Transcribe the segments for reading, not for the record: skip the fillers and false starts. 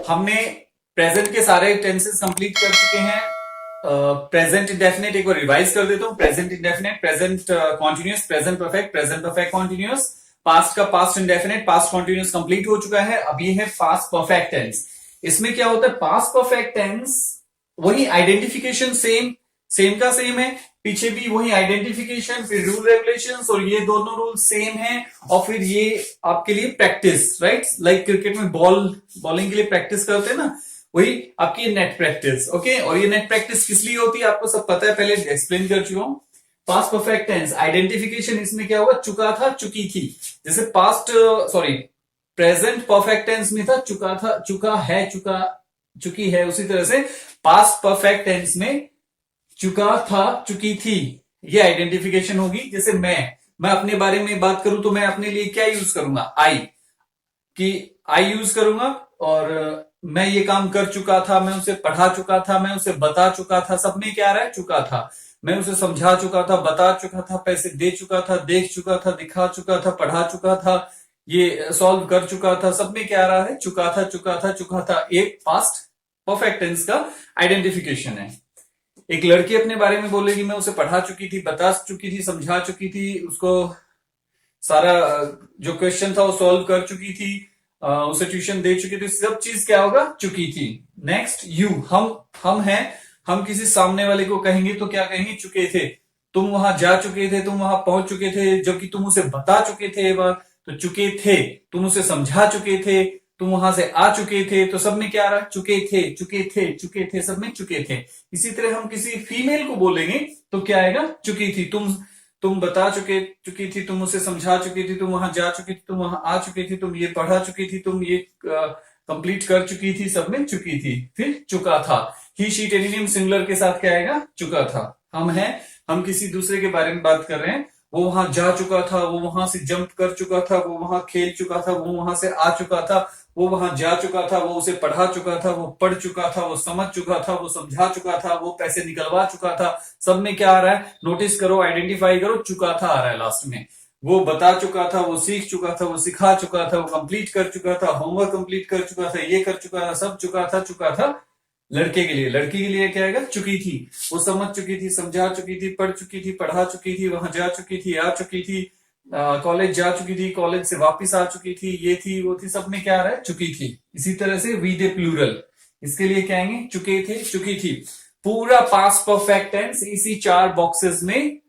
हमने प्रेजेंट के सारे टेंसेस कंप्लीट कर चुके हैं। प्रेजेंट इंडेफिनिट एक बार रिवाइज कर देता हूं। Present indefinite, present continuous, present perfect continuous, past का past indefinite, past continuous complete हो चुका है। अब ये है पास्ट परफेक्ट टेंस। इसमें क्या होता है, पास्ट परफेक्ट टेंस वही आइडेंटिफिकेशन सेम का सेम है, पीछे भी वही आइडेंटिफिकेशन, फिर रूल रेगुलेशंस, और ये दोनों रूल सेम हैं। और फिर ये आपके लिए प्रैक्टिस, राइट, लाइक क्रिकेट में बॉलिंग के लिए प्रैक्टिस करते हैं ना, वही आपकी नेट प्रैक्टिस। ओके, और ये नेट प्रैक्टिस किस लिए होती है आपको सब पता है, पहले एक्सप्लेन कर चुका हूं। पास्ट परफेक्ट टेंस आइडेंटिफिकेशन, इसमें क्या हुआ, चुका था, चुकी थी। जैसे प्रेजेंट परफेक्ट टेंस में था चुका था, चुका है, चुकी है। उसी तरह से पास्ट परफेक्ट टेंस में चुका था, चुकी थी, ये आइडेंटिफिकेशन होगी। जैसे मैं अपने बारे में बात करूं तो मैं अपने लिए क्या यूज करूंगा, आई यूज करूंगा। और मैं ये काम कर चुका था, मैं उसे पढ़ा चुका था, मैं उसे बता चुका था, सब में क्या आ रहा है, चुका था। मैं उसे समझा चुका था, बता चुका था, पैसे दे चुका था, देख चुका था, दिखा चुका था, पढ़ा चुका था, ये सॉल्व कर चुका था, सब में क्या आ रहा है, चुका था, चुका था, चुका था। एक पास्ट परफेक्ट टेंस का आइडेंटिफिकेशन है। एक लड़की अपने बारे में बोलेगी, मैं उसे पढ़ा चुकी थी, बता चुकी थी, समझा चुकी थी, उसको सारा जो क्वेश्चन था वो सॉल्व कर चुकी थी, उसे ट्यूशन दे चुकी थी, सब चीज क्या होगा, चुकी थी। नेक्स्ट यू, हम हैं, हम किसी सामने वाले को कहेंगे तो क्या कहेंगे, चुके थे। तुम वहां जा चुके थे, तुम वहां पहुंच चुके थे, जबकि तुम उसे बता चुके थे एक बार, तो चुके थे। तुम उसे समझा चुके थे, तुम वहां से आ चुके थे, तो सब में क्या आ रहा है, चुके थे, चुके थे, चुके थे, सब में चुके थे। इसी तरह हम किसी फीमेल को बोलेंगे तो क्या आएगा, चुकी थी। तुम बता चुकी थी, तुम उसे समझा चुकी थी, तुम वहां जा चुकी थी, तुम वहां आ चुकी थी, तुम ये पढ़ा चुकी थी, तुम ये कंप्लीट कर चुकी थी, सब में चुकी थी। फिर चुका था, ही शी टेनिनियम सिंगुलर के साथ क्या आएगा, चुका था। हम किसी दूसरे के बारे में बात कर रहे हैं, वो वहां जा चुका था, वो वहां से जंप कर चुका था, वो वहां खेल चुका था, वो वहां से आ चुका था, वो वहां जा चुका था, वो उसे पढ़ा चुका था, वो पढ़ चुका था, वो समझ चुका था, वो समझा चुका था, वो पैसे निकलवा चुका था। सब में क्या आ रहा है, नोटिस करो, आइडेंटिफाई करो, चुका था आ रहा है लास्ट में। वो बता चुका था, वो सीख चुका था, वो सिखा चुका था, वो कंप्लीट कर चुका था, होमवर्क कंप्लीट कर चुका था, ये कर चुका था, सब चुका था। लड़के के लिए, लड़की के लिए क्या आएगा, चुकी थी। वो समझ चुकी थी, समझा चुकी थी, पढ़ चुकी थी, पढ़ा चुकी थी, वहां जा चुकी थी, आ चुकी थी, कॉलेज जा चुकी थी, कॉलेज से वापस आ चुकी थी, ये थी, वो थी, सब में क्या आ रहा है, चुकी थी। इसी तरह से वी दे प्लूरल, इसके लिए क्या आएंगे, चुके थे, चुकी थी। पूरा पास्ट परफेक्ट टेंस इसी 4 बॉक्सेस में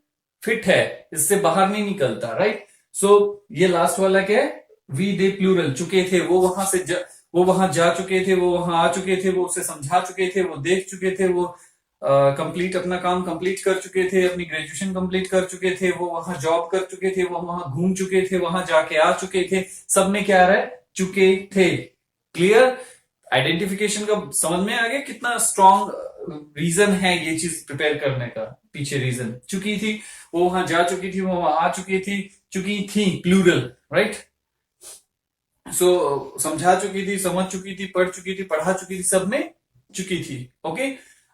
फिट है, इससे बाहर नहीं निकलता, राइट। सो ये लास्ट वाला क्या है, वी दे प्लूरल, चुके थे, वो वहां जा चुके थे, वो वहां आ चुके थे, वो उसे समझा चुके थे, वो देख चुके थे, वो कंप्लीट अपना काम कंप्लीट कर चुके थे, अपनी ग्रेजुएशन कंप्लीट कर चुके थे, वो वहां जॉब कर चुके थे, वो वहां घूम चुके थे, वहां जाके आ चुके थे, सब में क्या आ रहा है, चुके थे। क्लियर, आइडेंटिफिकेशन का समझ में आ गया कितना स्ट्रॉन्ग रीजन है ये चीज प्रिपेयर करने का, पीछे रीजन। चुकी थी, वो वहां जा चुकी थी, वो वहां आ चुकी थी, चुकी थी प्लूरल, राइट। सो समझा चुकी थी, समझ चुकी थी, पढ़ चुकी थी, पढ़ा चुकी थी, सब में चुकी थी। ओके,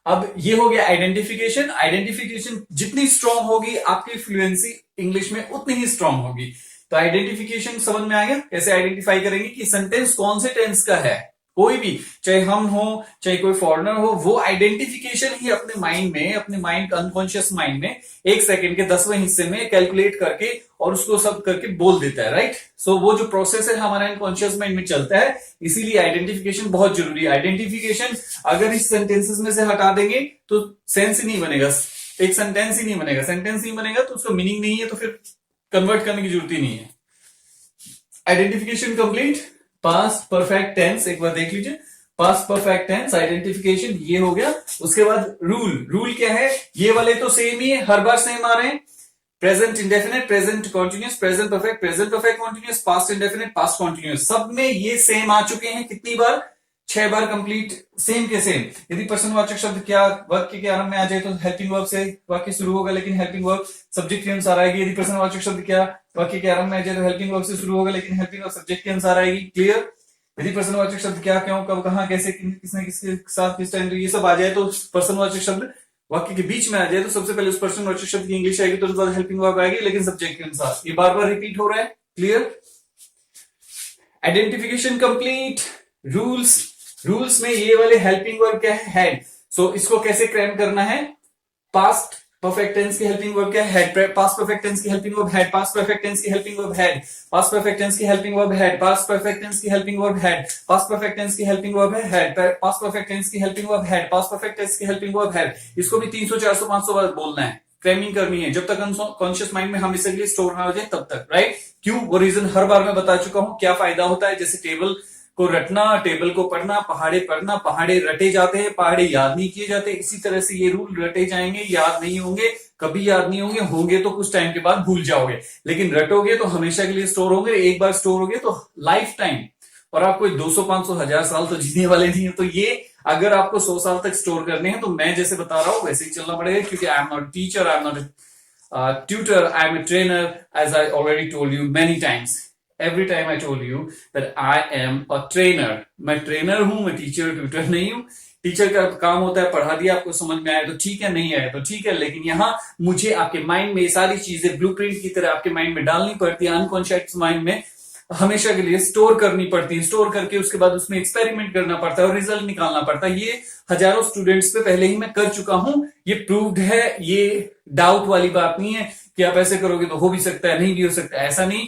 अब ये हो गया आइडेंटिफिकेशन। आइडेंटिफिकेशन जितनी स्ट्रांग होगी आपकी फ्लुएंसी इंग्लिश में उतनी ही स्ट्रांग होगी। तो आइडेंटिफिकेशन समझ में आ गया, कैसे आइडेंटिफाई करेंगे कि सेंटेंस कौन से टेंस का है। कोई भी, चाहे हम हो चाहे कोई फॉरेनर हो, वो आइडेंटिफिकेशन ही अपने माइंड अनकॉन्शियस माइंड में 1 सेकंड के 10वें हिस्से में कैलकुलेट करके और उसको सब करके बोल देता है, राइट। सो वो जो प्रोसेस है हमारा अनकॉन्शियस माइंड में चलता है, इसीलिए आइडेंटिफिकेशन बहुत जरूरी है। आइडेंटिफिकेशन अगर इस सेंटेंसेस में से हटा देंगे तो सेंस ही नहीं बनेगा, एक सेंटेंस ही नहीं बनेगा। सेंटेंस नहीं बनेगा तो उसका मीनिंग नहीं है, तो फिर कन्वर्ट करने की जरूरत ही नहीं है। Identification complete. Past perfect tense एक बार देख लीजिए, पास्ट परफेक्ट टेंस आइडेंटिफिकेशन ये हो गया। उसके बाद रूल क्या है, ये वाले तो सेम ही है, हर बार सेम आ रहे हैं। Present indefinite, present continuous, present perfect continuous, past indefinite, past continuous, सब में ये सेम आ चुके हैं। कितनी बार, 6 बार कंप्लीट, सेम के सेम। यदि प्रश्नवाचक शब्द क्या वाक्य के आरंभ में आ जाए तो हेल्पिंग वर्ब से वाक्य शुरू होगा, लेकिन हेल्पिंग वर्ब सब्जेक्ट के अनुसार आएगी। यदि प्रश्नवाचक शब्द क्या वाक्य के आरंभ में आ जाए तो हेल्पिंग वर्ब से शुरू होगा, लेकिन हेल्पिंग वर्ब सब्जेक्ट के अनुसार आएगी। क्लियर। यदि प्रश्नवाचक शब्द क्या, क्यों, कब, कहां, कैसे, किसने, किसके साथ, किस टाइम, ये सब आ जाए तो प्रश्नवाचक शब्द वाक्य के बीच में आ जाए तो सबसे पहले उस प्रश्नवाचक शब्द की इंग्लिश आएगी, तो उसके बाद हेल्पिंग वर्ब आएगी, लेकिन सब्जेक्ट के अनुसार। ये बार बार रिपीट हो रहा है। Clear. Identification complete, rules rules में ये वाले हेल्पिंग वर्ब क्या है? हैड। सो इसको कैसे क्रैम करना है? पास्ट परफेक्ट टेंस की हेल्पिंग वर्ब क्या है? हैड। पास्ट परफेक्ट टेंस की helping verb had. Past perfect tense की helping verb had. Past perfect tense की helping verb had. Past perfect tense की helping verb had. Past perfect tense की helping verb है had. Past perfect tense की helping verb had. Past perfect tense की helping verb had. इसको भी 300 400 500 बार बोलना है, क्रैमिंग करनी है, जब तक कॉन्शियस माइंड में हमेशा के लिए स्टोर ना हो जाए तब तक, राइट? क्यों? वो रीजन हर बार मैं बता चुका हूं। क्या फायदा होता है? जैसे टेबल को रटना, टेबल को पढ़ना, पहाड़े पढ़ना, पहाड़े रटे जाते हैं, पहाड़े याद नहीं किए जाते। इसी तरह से ये रूल रटे जाएंगे, याद नहीं होंगे, कभी याद नहीं होंगे, होंगे तो कुछ टाइम के बाद भूल जाओगे, लेकिन रटोगे तो हमेशा के लिए स्टोर होंगे। एक बार स्टोर हो गए तो लाइफ टाइम। और आप कोई 200 500 1000 साल तो जीने वाले नहीं है। तो ये अगर आपको 100 साल तक स्टोर करने हैं तो मैं जैसे बता रहा हूं वैसे ही चलना पड़ेगा, क्योंकि I am not teacher, I am not tutor, I am a trainer, as I already told you many times. Every time I told you that I am a trainer. मैं ट्रेनर हूं, मैं टीचर ट्यूटर नहीं हूं। Teacher का काम होता है पढ़ा दिया, आपको समझ में आया तो ठीक है, नहीं आया तो ठीक है, लेकिन यहाँ मुझे आपके माइंड में ये सारी चीजें ब्लूप्रिंट की तरह आपके माइंड में डालनी पड़ती है, अनकॉन्शियस माइंड में हमेशा के लिए स्टोर करनी पड़ती है। स्टोर करके उसके बाद उसमें एक्सपेरिमेंट करना पड़ता है और रिजल्ट निकालना पड़ता है। ये हजारों स्टूडेंट्स पे पहले ही मैं कर चुका हूं, ये प्रूव्ड है, ये डाउट वाली बात नहीं है कि आप ऐसे करोगे तो हो भी सकता है, नहीं भी हो सकता है, ऐसा नहीं।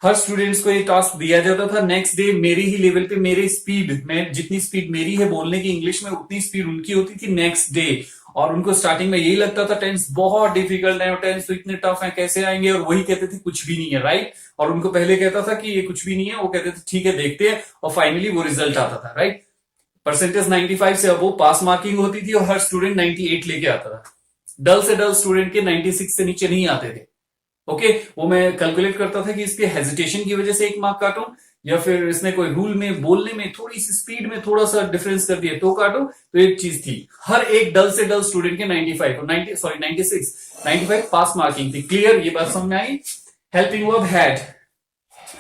हर स्टूडेंट्स को ये टास्क दिया जाता था, नेक्स्ट डे मेरे ही लेवल पे, मेरे स्पीड में, जितनी स्पीड मेरी है बोलने की इंग्लिश में, उतनी स्पीड उनकी होती थी नेक्स्ट डे। और उनको स्टार्टिंग में यही लगता था टेंस बहुत डिफिकल्ट है, टेंस तो इतने टफ है, कैसे आएंगे, और वही कहते थे कुछ भी नहीं है, राइट? और उनको पहले कहता था कि ये कुछ भी नहीं है, वो कहते थे ठीक है देखते हैं, और फाइनली वो रिजल्ट आता था, राइट? परसेंटेज 95 से अब वो पास मार्किंग होती थी और हर स्टूडेंट 98 लेके आता था। डल से डल स्टूडेंट के 96 से नीचे नहीं आते थे। ओके, वो मैं कैलकुलेट करता था कि इसके हेजिटेशन की वजह से 1 मार्क काटूं, या फिर इसने कोई रूल में बोलने में थोड़ी सी स्पीड में थोड़ा सा डिफरेंस कर दिया तो काटूं। तो एक चीज थी, हर एक डल से डल स्टूडेंट के 95 96 95 पास मार्किंग थी। क्लियर? ये बात समझ में आई? हेल्पिंग वर्ब हैड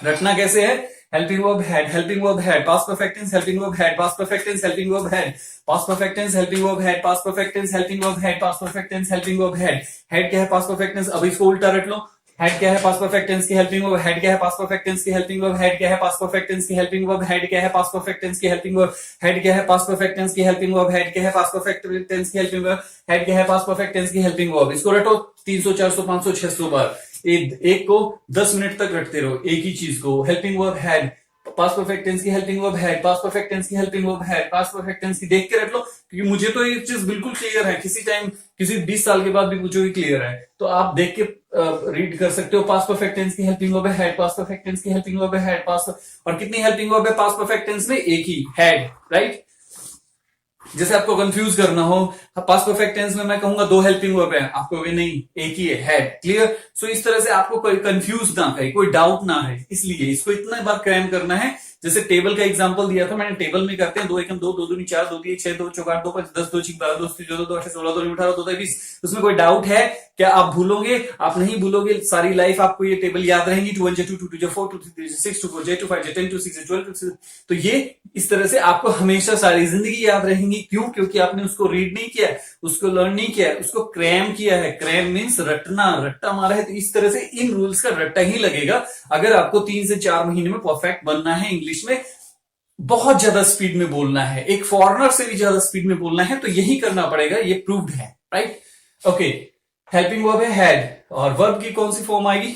रटना कैसे है? Helping verb had, helping verb had, past perfect tense helping verb had, past perfect tense helping verb had, past perfect tense helping verb had, past perfect tense helping verb had, past perfect tense helping verb had. Had क्या है? Past perfect tense. अब इसको उल्टा रट लो। Had क्या है? Past perfect tense की हेल्पिंग वर्ब। हैड क्या है? पास्ट परफेक्ट टेंस की हेल्पिंग वर्ब। हैड क्या है? पास्ट परफेक्ट टेंस की हेल्पिंग वर्ब। हैड क्या है? पास्ट परफेक्ट टेंस की हेल्पिंग वर्ब। हैड क्या है? पास्ट परफेक्ट टेंस की हेल्पिंग वर्ब। हैड क्या है? पास्ट परफेक्ट टेंस की हेल्पिंग वर्ब। हैड क्या है? पास्ट परफेक्ट टेंस की हेल्पिंग वर्ब। इसको रटो 300 400 500 600 बार। एक को 10 मिनट तक रटते रहो, एक ही चीज को। Helping verb had, past perfect tense की helping verb had, past perfect tense की helping verb had, past perfect tense की देख के रट लो, क्योंकि मुझे तो ये चीज बिल्कुल क्लियर है, किसी टाइम किसी 20 साल के बाद भी मुझे भी क्लियर है, तो आप देख के रीड कर सकते हो। पास्ट परफेक्ट टेंस की helping verb had, past perfect tense की हेल्पिंग वर्ब हैड, पास्ट, और कितनी हेल्पिंग वर्ब है पास्ट परफेक्ट टेंस में? एक ही, हैड, राइट? जैसे आपको कंफ्यूज करना हो, पास्ट परफेक्ट टेंस में मैं कहूंगा 2 हेल्पिंग वर्ब है, आप कहोगे नहीं एक ही है, हैड। क्लियर? सो इस तरह से आपको कोई कंफ्यूज ना करे, कोई डाउट ना है, इसलिए इसको इतना बार क्रैम करना है। जैसे टेबल का एग्जांपल दिया था मैंने, टेबल में करते हैं 2 एकम 2, 2 दूनी 4, 2 3 6, 2 चौक 8, 2 5 10, 2 6 12, 2 3 14, 2 8 16, 2 9 18, 2 20। उसमें कोई डाउट है क्या? आप भूलोगे? आप नहीं भूलोगे, सारी लाइफ आपको ये टेबल याद रहेंगी। 2 1 2 2 2 4 2 3 6 2 4 2 5 10 2 6 12 2 6। तो ये इस तरह से आपको हमेशा सारी जिंदगी याद रहेंगी। क्यों? क्योंकि आपने उसको रीड नहीं किया, उसको लर्न नहीं किया, उसको क्रैम किया है। क्रैम मीन्स रटना, रट्टा मारा है। तो इस तरह से इन रूल्स का रट्टा ही लगेगा अगर आपको 3 से 4 महीने में परफेक्ट बनना है इंग्लिश में। बहुत ज्यादा स्पीड में बोलना है, एक फॉरनर से भी ज्यादा स्पीड में बोलना है, तो यही करना पड़ेगा, ये प्रूव्ड है, राइट? ओके, हेल्पिंग वर्ब है हैड, और वर्ब की कौन सी फॉर्म आएगी?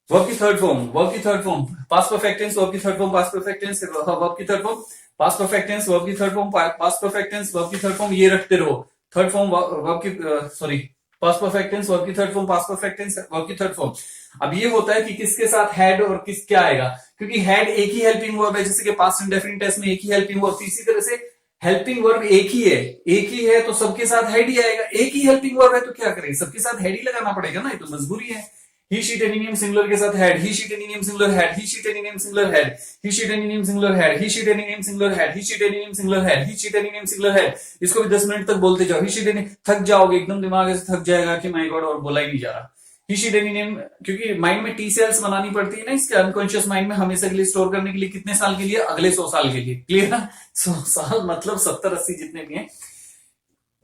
वर्ब की थर्ड फॉर्म, वर्ब की third form, past perfect tense, verb की third form, past perfect tense, verb की third form, past perfect tense, verb की third form, past perfect tense, verb की थर्ड फॉर्म, ये रखते रहो। थर्ड फॉर्म वर्ब की, sorry, past perfect tense, verb की third form, past perfect tense, verb की third form. अब ये होता है कि किसके साथ हैड और किस क्या आएगा, क्योंकि हैड एक ही हेल्पिंग वर्ब है, जैसे कि पास्ट इंडेफिनिट टेंस में एक ही हेल्पिंग वर्ब थी, इसी तरह से हेल्पिंग वर्ब एक ही है तो सबके साथ हेड ही आएगा। एक ही हेल्पिंग वर्ब है तो क्या करेंगे, सबके साथ हेड ही लगाना पड़ेगा ना, ये तो मजबूरी है। ही शीट एनिनियम सिंगुलर के साथ हेड, ही शीट एनिनियम सिंगुलर हेड, ही शीट एनिनियम सिंगुलर हेड, ही शीट एनिनियम सिंगुलर हेड, ही शीट एनिनियम सिंगुलर हेड, ही शीट एनिनियम सिंगुलर हेड, ही शीट एनिनियम सिंगुलर हेड। इसको भी 10 मिनट तक बोलते जाओ। ही शीट एनिनियम, थक जाओगे एकदम, दिमाग ऐसे थक जाएगा कि माय गॉड और बोला ही नहीं जा रहा। ही शीट एनिनियम, क्योंकि माइंड में टी सेल्स बनानी पड़ती है ना, इसके अनकॉन्शियस माइंड में हमेशा के लिए स्टोर करने के लिए। कितने साल के लिए? अगले 100 साल के लिए। क्लियर? 100 साल मतलब 70 80 जितने भी हैं।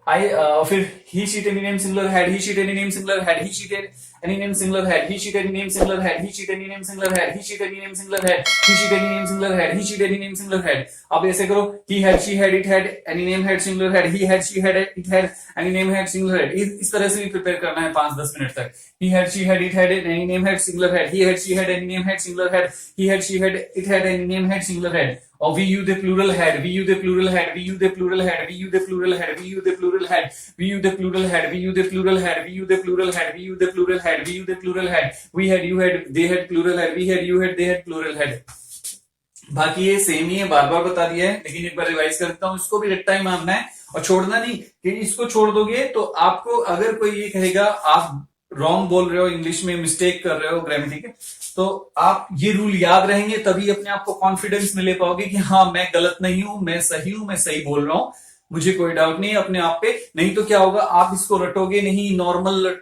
फिर ही sheet एनिनियम singular head, he sheet एनिनियम singular head, he sheet any name singular had, he sheet any name singular had, he sheet any name singular had, he sheet any name singular had, he sheet any name singular had, he sheet any name singular had. अब ऐसे करो, he had, she had, it had, any name had singular had, he had, she had, it had, any name had singular had. इस तरह से भी prepare करना है 5-10 minute तक. He had, she had, it had, any name had singular had, he had, she had, any name had singular had, he had, she had, it had, any name had singular had. Or we you the plural had, we you the plural had, we you the plural had, we you the plural had, we you the plural had, we you the plural had, we you the plural had, we you the plural had, we you the plural had, we you the plural had, we had, you had, they had plural had, we had, you had, they had plural had. बाकी ये same ही है, बार बार बता दिया है, लेकिन एक बार revise करता हूं. इसको भी रट्टा ही मानना है और छोड़ना नहीं, कि इसको छोड़ दोगे तो आपको अगर कोई ये कहेगा आप रॉन्ग बोल रहे हो, इंग्लिश में मिस्टेक कर रहे हो ग्रामेटिकल, तो आप ये रूल याद रहेंगे, तभी अपने आप को कॉन्फिडेंस में ले पाओगे कि हाँ मैं गलत नहीं हूं, मैं सही हूं, मैं सही बोल रहा हूं, मुझे कोई डाउट नहीं है अपने आप पे. नहीं तो क्या होगा, आप इसको रटोगे नहीं, नॉर्मल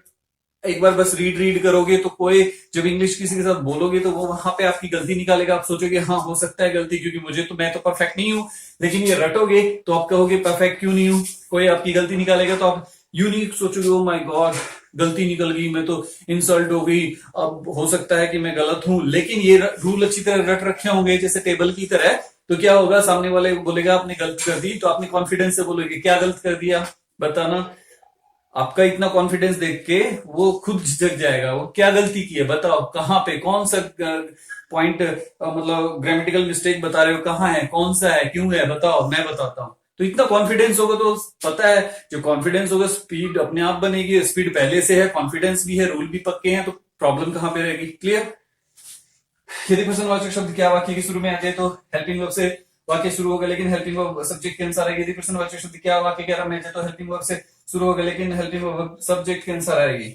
एक बार बस रीड करोगे तो कोई जब इंग्लिश किसी के साथ बोलोगे तो वो वहां पे आपकी गलती निकालेगा, आप सोचोगे हाँ हो सकता है गलती, क्योंकि मैं तो परफेक्ट नहीं हूं. लेकिन ये रटोगे तो आप कहोगे परफेक्ट क्यों नहीं हूं, कोई आपकी गलती निकालेगा तो आप यूं नहीं सोचोगे ओ माय गॉड गलती निकल गई, मैं तो इंसल्ट हो गई, अब हो सकता है कि मैं गलत हूं. लेकिन ये रूल अच्छी तरह रट रखे होंगे जैसे टेबल की तरह, तो क्या होगा, सामने वाले बोलेगा आपने गलत कर दी, तो आपने कॉन्फिडेंस से बोलोगे क्या गलत कर दिया बताना. आपका इतना कॉन्फिडेंस देख के वो खुद झिझक जाएगा, वो क्या गलती की है बताओ, कहाँ पे कौन सा पॉइंट, मतलब ग्रामेटिकल मिस्टेक बता रहे हो, कहाँ है, कौन सा है, क्यों है, बताओ मैं बताता हूं. तो इतना कॉन्फिडेंस होगा तो पता है, जो कॉन्फिडेंस होगा स्पीड अपने आप बनेगी, स्पीड पहले से है, कॉन्फिडेंस भी है, रूल भी पक्के हैं, तो प्रॉब्लम कहां पे रहेगी. क्लियर. यदि प्रश्नवाचक शब्द क्या वाक्य के शुरू में आ जाए तो हेल्पिंग वर्ब से वाक्य शुरू होगा, लेकिन हेल्पिंग वर्ब सब्जेक्ट के अनुसार आएगी. यदि प्रश्नवाचक शब्द क्या वाक्य के आरंभ में आ जाए तो हेल्पिंग वर्ब से शुरू होगा, लेकिन हेल्पिंग वर्ब सब्जेक्ट के अनुसार आएगी.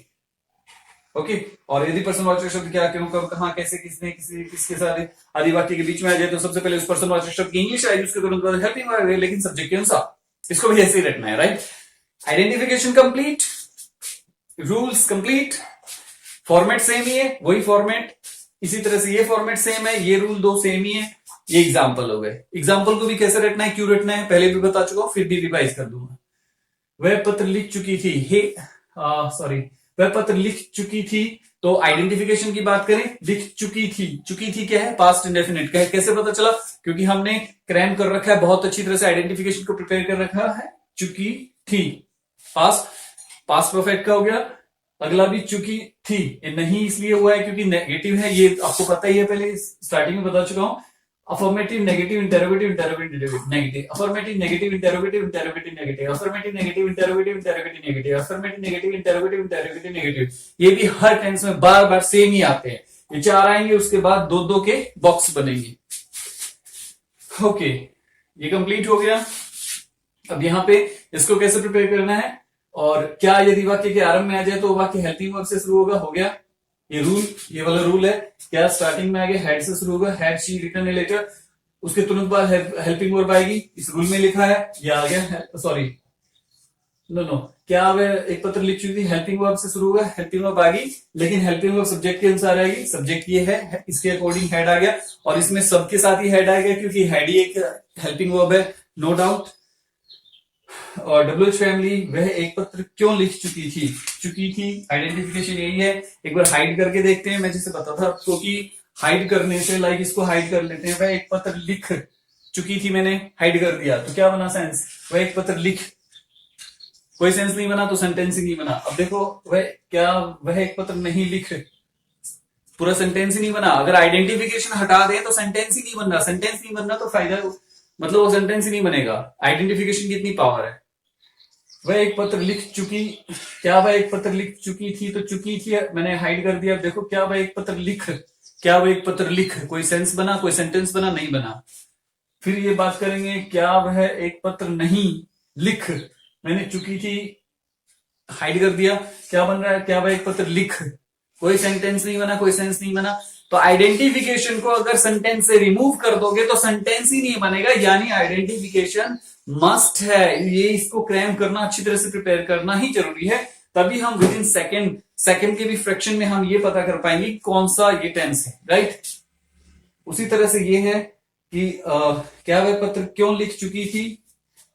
ओके. और यदि प्रश्नवाचक शब्द क्या, क्यों, कब, कहां, कैसे, किसने, किसके साथ आदि वाक्य के बीच में आ जाए तो सबसे पहले उस प्रश्नवाचक शब्द की इंग्लिश आएगी, उसके तुरंत बाद हेल्पिंग वर्ब आएगी, लेकिन सब्जेक्ट के अनुसार. इसको भी ऐसे ही रखना है. Right. Identification complete, rules complete, format same ही है, वही फॉर्मेट, इसी तरह से ये फॉर्मेट सेम है, ये रूल दो सेम ही है. ये एग्जाम्पल हो गए. एग्जाम्पल को भी कैसे रटना है, क्यों रटना है, पहले भी बता चुका हूं, फिर भी रिवाइज कर दूंगा. वह पत्र लिख चुकी थी, वह पत्र लिख चुकी थी. तो आइडेंटिफिकेशन की बात करें, लिख चुकी थी, चुकी थी क्या है, पास्ट इंडेफिनिट. कैसे पता चला, क्योंकि हमने क्रैम कर रखा है, बहुत अच्छी तरह से आइडेंटिफिकेशन को प्रिपेयर कर रखा है. चुकी थी, पास्ट परफेक्ट का हो गया. अगला भी चुकी थी, ये नहीं इसलिए हुआ है क्योंकि नेगेटिव है, ये आपको पता ही है, पहले स्टार्टिंग में बता चुका हूं. Affirmative, negative, interrogative, interrogative, negative, affirmative, negative, interrogative, interrogative, negative, affirmative, negative, interrogative, interrogative, negative, affirmative, negative, interrogative, interrogative, negative. ये भी हर टेंस में बार बार सेम ही आते हैं. ये 4 आएंगे, उसके बाद 2-2 के बॉक्स बनेंगे. ओके, ये कंप्लीट हो गया. अब यहां पे इसको कैसे प्रिपेयर करना है, और क्या यदि वाक्य के आरंभ में आ जाए तो वाक्य हेल्पिंग वर्ब से शुरू होगा. हो गया ये रूल, ये वाला रूल है. क्या स्टार्टिंग में आगे हेड से शुरू होगा, हेड शी रिटर्न लेटर, उसके तुरंत बाद हेल्पिंग वर्ब आएगी. इस रूल में लिखा है, ये आ गया, सॉरी नो, क्या वह एक पत्र लिख चुकी थी, हेल्पिंग वर्ब से शुरू होगा, हेल्पिंग वर्ब आ गई, लेकिन हेल्पिंग वर्ब सब्जेक्ट के अनुसार आएगी. सब्जेक्ट ये है, इसके अकॉर्डिंग हेड आ गया, और इसमें सबके साथ ही हेड आ गया क्योंकि हेड ही एक हेल्पिंग वर्ब है, नो डाउट. और डब्ल्यूएच फैमिली, वह एक पत्र क्यों लिख चुकी थी, आइडेंटिफिकेशन यही है. एक बार हाइड करके देखते हैं, मैं जैसे बता था, क्योंकि हाइड करने से, लाइक इसको हाइड कर लेते हैं. वह एक पत्र लिख चुकी थी, मैंने हाइड कर दिया, तो क्या बना सेंस, वह एक पत्र लिख, कोई सेंस नहीं बना, तो सेंटेंस ही नहीं बना. अब देखो, वह एक पत्र नहीं लिख, पूरा सेंटेंस ही नहीं बना. अगर आइडेंटिफिकेशन हटा दें तो सेंटेंस ही नहीं बन रहा. सेंटेंस नहीं बनना तो फायदा, मतलब वो सेंटेंस ही नहीं बनेगा. आइडेंटिफिकेशन की इतनी पावर है. वह एक पत्र लिख चुकी, क्या वह एक पत्र लिख चुकी थी, तो चुकी थी मैंने हाइड कर दिया. देखो, क्या वह एक पत्र लिख, क्या वह एक पत्र लिख, कोई सेंस बना, कोई सेंटेंस बना, नहीं बना. फिर ये बात करेंगे, क्या वह एक पत्र नहीं लिख, मैंने चुकी थी हाइड कर दिया, क्या बन रहा है, क्या वह एक पत्र लिख, कोई सेंटेंस नहीं बना, कोई सेंस नहीं बना. तो आइडेंटिफिकेशन को अगर सेंटेंस से रिमूव कर दोगे तो सेंटेंस ही नहीं बनेगा. यानी आइडेंटिफिकेशन मस्ट है, ये इसको क्रैम करना, अच्छी तरह से प्रिपेयर करना ही जरूरी है. तभी हम विद इन सेकंड के भी फ्रैक्शन में हम ये पता कर पाएंगे कौन सा ये टेंस है. राइट. उसी तरह से ये है कि क्या वह पत्र क्यों लिख चुकी थी,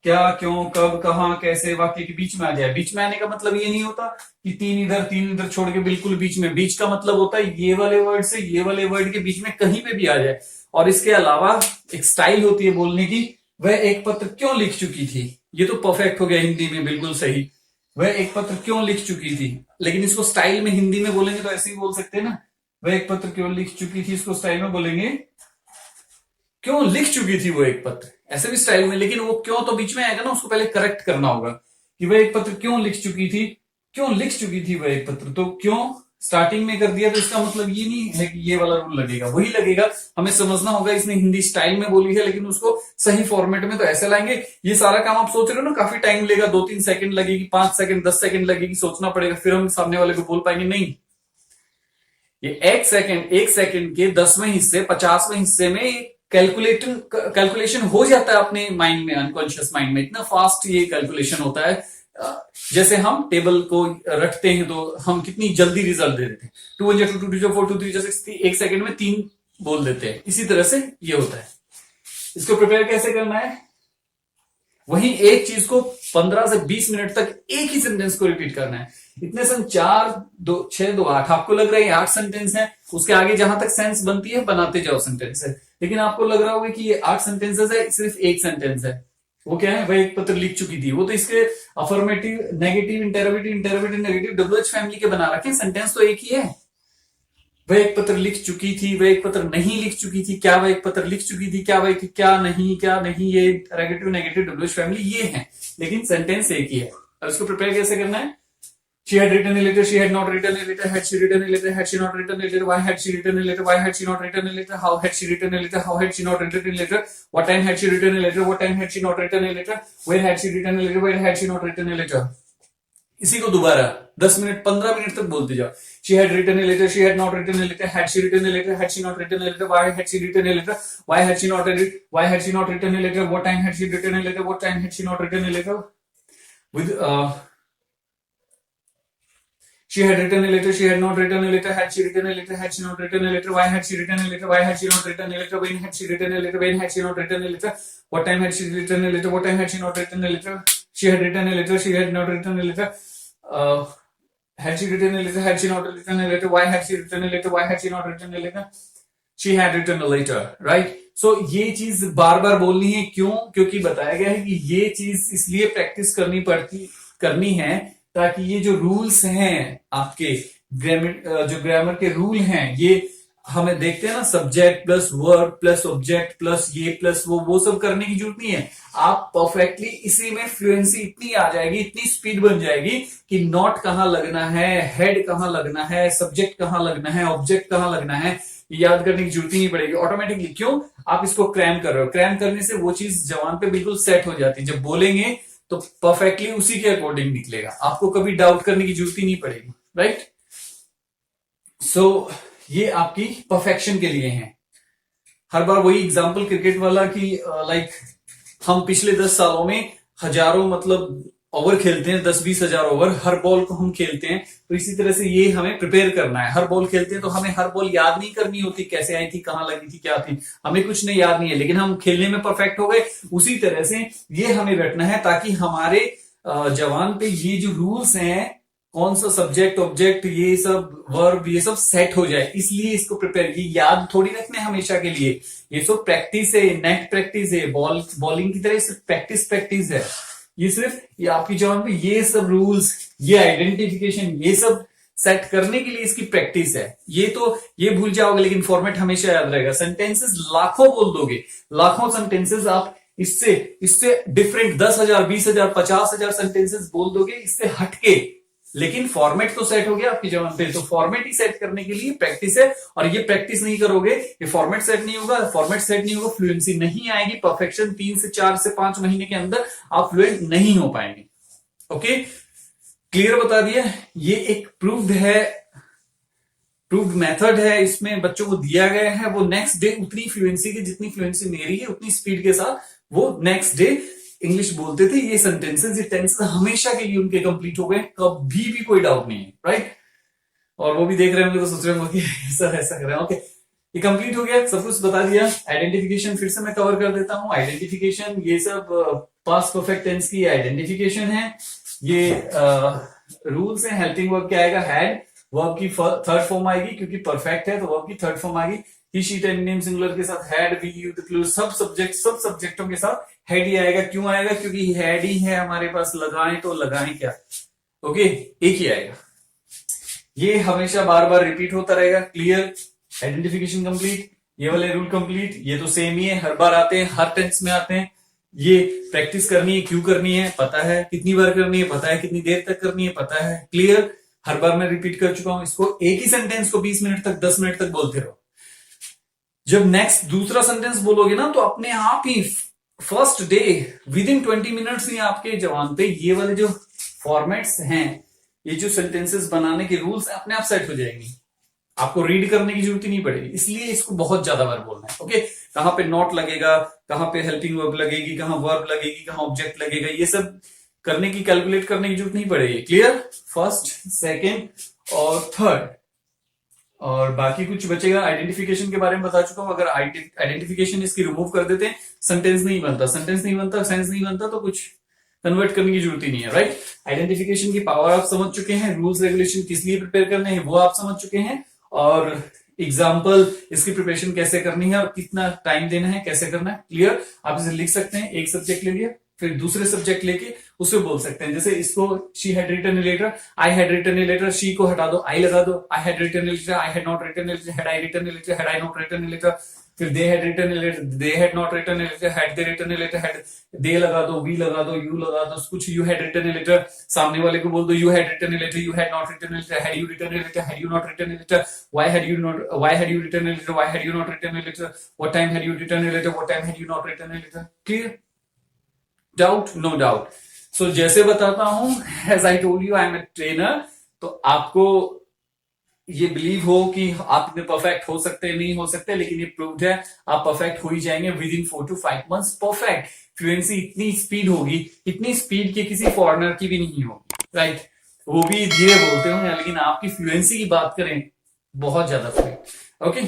क्या, क्यों, कब, कहाँ, कैसे वाक्य के बीच में आ जाए। बीच में आने का मतलब ये नहीं होता कि तीन इधर छोड़ के बिल्कुल बीच में। बीच का मतलब होता है ये वाले वर्ड से ये वाले वर्ड के बीच में कहीं पे भी आ जाए। और इसके अलावा एक स्टाइल होती है बोलने की, वह एक पत्र क्यों लिख चुकी थी। ये तो परफेक्ट हो गया हिंदी में, बिल्कुल सही। वह एक पत्र क्यों लिख चुकी थी, लेकिन इसको स्टाइल में हिंदी में बोलेंगे तो ऐसे ही बोल सकते हैं ना, वह एक पत्र क्यों लिख चुकी थी। इसको स्टाइल में बोलेंगे क्यों लिख चुकी थी वो एक पत्र, ऐसे भी स्टाइल में। लेकिन वो क्यों तो बीच में आएगा ना, उसको पहले करेक्ट करना होगा कि वह एक पत्र क्यों लिख चुकी थी, क्यों लिख चुकी थी वह एक पत्र। तो क्यों स्टार्टिंग में कर दिया तो इसका मतलब ये नहीं है कि ये वाला रूल लगेगा, वही लगेगा। हमें समझना होगा इसने हिंदी स्टाइल में बोली है लेकिन उसको सही फॉर्मेट में तो ऐसे लाएंगे। ये सारा काम आप सोच रहे हो ना, काफी टाइम लेगा, 2-3 सेकंड लगेगी, 5 सेकंड 10 सेकंड लगेगी, सोचना पड़ेगा, फिर हम सामने वाले को बोल पाएंगे। नहीं, ये एक सेकंड के 10वें हिस्से 50वें हिस्से में कैलकुलेशन हो जाता है अपने माइंड में, अनकॉन्शियस माइंड में। इतना फास्ट ये कैलकुलेशन होता है। जैसे हम टेबल को रखते हैं तो हम कितनी जल्दी रिजल्ट दे देते हैं, 2 1 2 2 4 2 3 6, एक सेकंड में 3 बोल देते हैं। इसी तरह से ये होता है। इसको प्रिपेयर कैसे करना है, वही एक चीज को 15 से 20 मिनट तक एक ही सेंटेंस को रिपीट करना है। इतने सन 4 2 6 2 8, आपको लग रहा है 8 सेंटेंस है, उसके आगे जहां तक सेंस बनती है बनाते जाओ सेंटेंस है। लेकिन आपको लग रहा होगा कि ये 8 सेंटेंसेस है, सिर्फ एक सेंटेंस है। वो क्या है, वह एक पत्र लिख चुकी थी। वो तो इसके affirmative, negative, interrogative, negative, WH family के बना रखे, सेंटेंस तो एक ही है। वह एक पत्र लिख चुकी थी, वह एक पत्र नहीं लिख चुकी थी, क्या वह एक पत्र लिख चुकी थी, क्या वह, क्या नहीं, ये इंटरोगेटिव, नेगेटिव, डब्ल्यूएच फैमिली ये है, लेकिन सेंटेंस एक ही है। और इसको प्रिपेयर कैसे करना है, she had written a letter, she had not written a letter, had she written a letter, had she not written a letter, why had she written a letter, why had she not written a letter, how had she written a letter, how had she not written a letter, what time had she written a letter, what time had she not written a letter, where had she written a letter, where had she not written a letter। इसी को दोबारा 10 minute 15 minute तक बोलते जाओ। she had written a letter, she had not written a letter, had she written a letter, had she not written a letter, why had she written a letter, why had she not written a letter, what time had she written a letter, what time had she not written a letter, with she had written a letter, she had not written a letter, had she written a letter, had she not written a letter, why had she written a letter, why had she not written a letter, when had she written a letter, when had she not written a letter, what time had she written a letter, what time had she not written a letter, she had written a letter, she had not written a letter, had she written a letter, had she not written a letter, why had she written a letter, why had she not written a letter, she had written a letter, right। So ये चीज बार बार बोलनी है, क्यों, क्योंकि बताया गया है कि ये चीज इसलिए प्रैक्टिस करनी है ताकि ये जो रूल्स हैं आपके ग्रामर के रूल हैं, ये हमें देखते हैं ना, subject plus verb plus object plus ये प्लस वो सब करने की जरूरत नहीं है। आप परफेक्टली इसी में फ्लुएंसी इतनी आ जाएगी, इतनी स्पीड बन जाएगी कि नॉट कहां लगना है, हेड कहां लगना है, सब्जेक्ट कहां लगना है, ऑब्जेक्ट कहां लगना है, याद करने की जरूरत ही नहीं पड़ेगी ऑटोमेटिकली। क्यों, आप इसको क्रैम कर रहे हो। क्रैम करने से वो चीज जबान पे बिल्कुल सेट हो जाती है, जब बोलेंगे तो परफेक्टली उसी के अकॉर्डिंग निकलेगा, आपको कभी डाउट करने की जरूरत ही नहीं पड़ेगी, राइट। सो ये आपकी परफेक्शन के लिए है। हर बार वही एग्जांपल क्रिकेट वाला कि लाइक हम पिछले 10 सालों में हजारों मतलब ओवर खेलते हैं, 10-20 हजार ओवर, हर बॉल को हम खेलते हैं। तो इसी तरह से ये हमें प्रिपेयर करना है। हर बॉल खेलते हैं तो हमें हर बॉल याद नहीं करनी होती, कैसे आई थी, कहां लगी थी, क्या थी, हमें कुछ नहीं याद नहीं है, लेकिन हम खेलने में परफेक्ट हो गए। उसी तरह से ये हमें रखना है ताकि हमारे जवान पे ये जो रूल्स हैं, कौन सा सब्जेक्ट ऑब्जेक्ट ये सब वर्ब ये सब सेट हो जाए, इसलिए इसको प्रिपेयर। ये याद थोड़ी रखने हमेशा के लिए, ये सब प्रैक्टिस है, नेट प्रैक्टिस है, बॉलिंग की तरह सिर्फ प्रैक्टिस है। ये सिर्फ ये आपकी जबान पे ये सब रूल्स, ये आइडेंटिफिकेशन, ये सब सेट करने के लिए इसकी प्रैक्टिस है। ये तो ये भूल जाओगे लेकिन फॉर्मेट हमेशा याद रहेगा। सेंटेंसेस लाखों बोल दोगे, लाखों सेंटेंसेस आप इससे डिफरेंट 10,000 20,000 50,000 सेंटेंसेस बोल दोगे इससे हटके, लेकिन फॉर्मेट तो सेट हो गया आपकी जबान पे। तो फॉर्मेट ही सेट करने के लिए प्रैक्टिस है, और ये प्रैक्टिस नहीं करोगे ये फॉर्मेट सेट नहीं होगा। फॉर्मेट सेट नहीं होगा, फ्लुएंसी नहीं आएगी, परफेक्शन 3 से 4 से 5 महीने के अंदर आप फ्लुएंट नहीं हो पाएंगे। ओके, क्लियर बता दिया। ये एक प्रूव्ड मेथड है, इसमें बच्चों को दिया गया है। वो नेक्स्ट डे उतनी फ्लुएंसी की जितनी फ्लुएंसी मेरी है उतनी स्पीड के साथ वो नेक्स्ट डे इंग्लिश बोलते थे। ये सेंटेंसेस, ये टेंसेस हमेशा के लिए उनके कंप्लीट हो गए, कभी भी कोई डाउट नहीं है, राइट। और वो भी देख रहे होंगे तो सोच रहे होंगे ऐसा कर रहे हैं। ओके, ये कंप्लीट हो गया, सब कुछ बता दिया। आइडेंटिफिकेशन फिर से मैं कवर कर देता हूं। आइडेंटिफिकेशन ये सब पास्ट परफेक्ट टेंस की आइडेंटिफिकेशन है। ये रूल्स है। हेल्पिंग वर्ब क्या आएगा, हैड। वर्ब की थर्ड फॉर्म आएगी, क्योंकि परफेक्ट है तो वर्ब की थर्ड फॉर्म आएगी। He she it name singular के साथ had, we, you, the, clue, सब सब्जेक्टों के साथ हैड ही आएगा। क्यों आएगा, क्योंकि हैड ही है हमारे पास। लगाएं तो लगाएं क्या, ओके, एक ही आएगा। ये हमेशा बार बार रिपीट होता रहेगा। क्लियर, आइडेंटिफिकेशन कंप्लीट, ये वाले रूल कंप्लीट। ये तो सेम ही है, हर बार आते हैं, हर टेंस में आते हैं। ये प्रैक्टिस करनी है, क्यों करनी है पता है, कितनी बार करनी है पता है, कितनी देर तक करनी है पता है। क्लियर, हर बार मैं रिपीट कर चुका हूं इसको। एक ही सेंटेंस को 20 मिनट तक, 10 मिनट तक बोलते रहो। जब नेक्स्ट दूसरा सेंटेंस बोलोगे ना, तो अपने आप ही first day within 20 minutes ही आपके जवान पे ये वाले जो फॉर्मेट्स हैं, ये जो सेंटेंसेस बनाने के रूल्स अपने आप सेट हो जाएंगी। आपको रीड करने की जरूरत ही नहीं पड़ेगी। इसलिए इसको बहुत ज्यादा बार बोलना है। ओके, कहां पे नॉट लगेगा, कहां पे हेल्पिंग वर्ब लगेगी, कहां वर्ब लगेगी, कहां ऑब्जेक्ट लगेगा, ये सब करने की, कैलकुलेट करने की जरूरत नहीं पड़ेगी। क्लियर, फर्स्ट, सेकेंड और थर्ड। और बाकी कुछ बचेगा। आइडेंटिफिकेशन के बारे में बता चुका हूं। अगर आइडेंटिफिकेशन इसकी रिमूव कर देते हैं, सेंटेंस नहीं बनता। सेंटेंस नहीं बनता, सेंस नहीं बनता, तो कुछ कन्वर्ट करने की जरूरत ही नहीं है, राइट। आइडेंटिफिकेशन की पावर आप समझ चुके हैं। रूल्स रेगुलेशन किस लिए प्रिपेयर करने हैं वो आप समझ चुके हैं। और एग्जाम्पल, इसकी प्रिपरेशन कैसे करनी है और कितना टाइम देना है, कैसे करना है। क्लियर, आप इसे लिख सकते हैं। एक सब्जेक्ट ले लिया, फिर दूसरे सब्जेक्ट लेके उसमें बोल सकते हैं। जैसे इसको she had written a letter, I had written a letter, she को हटा दो, आई लगा दो। I had written a letter, I had not written a letter, had I written a letter, had I not written a letter. फिर they had written a letter, they had not written a letter, had they written a letter, had they लगा दो, we लगा दो, you लगा दो, कुछ you had written a letter. सामने वाले को बोल दो you had written a letter, you had not written a letter, had you written a letter, had you not written a letter, why had you written a letter, why had you not written a letter, what time had you written a letter, what time had you not written a letter. Clear, doubt, no doubt. So जैसे बताता हूं, as I told you, I am a trainer. तो आपको ये believe हो कि आप इतने परफेक्ट हो सकते हैं, नहीं हो सकते, लेकिन ये प्रूव्ड है आप परफेक्ट हो ही जाएंगे with in 4 to 5 months। Perfect fluency इतनी स्पीड होगी, इतनी स्पीड की किसी फॉरेनर की भी नहीं होगी, राइट। वो भी धीरे बोलते होंगे, लेकिन आपकी फ्लुएंसी की बात करें, बहुत ज्यादा फ्लुएंट। ओके।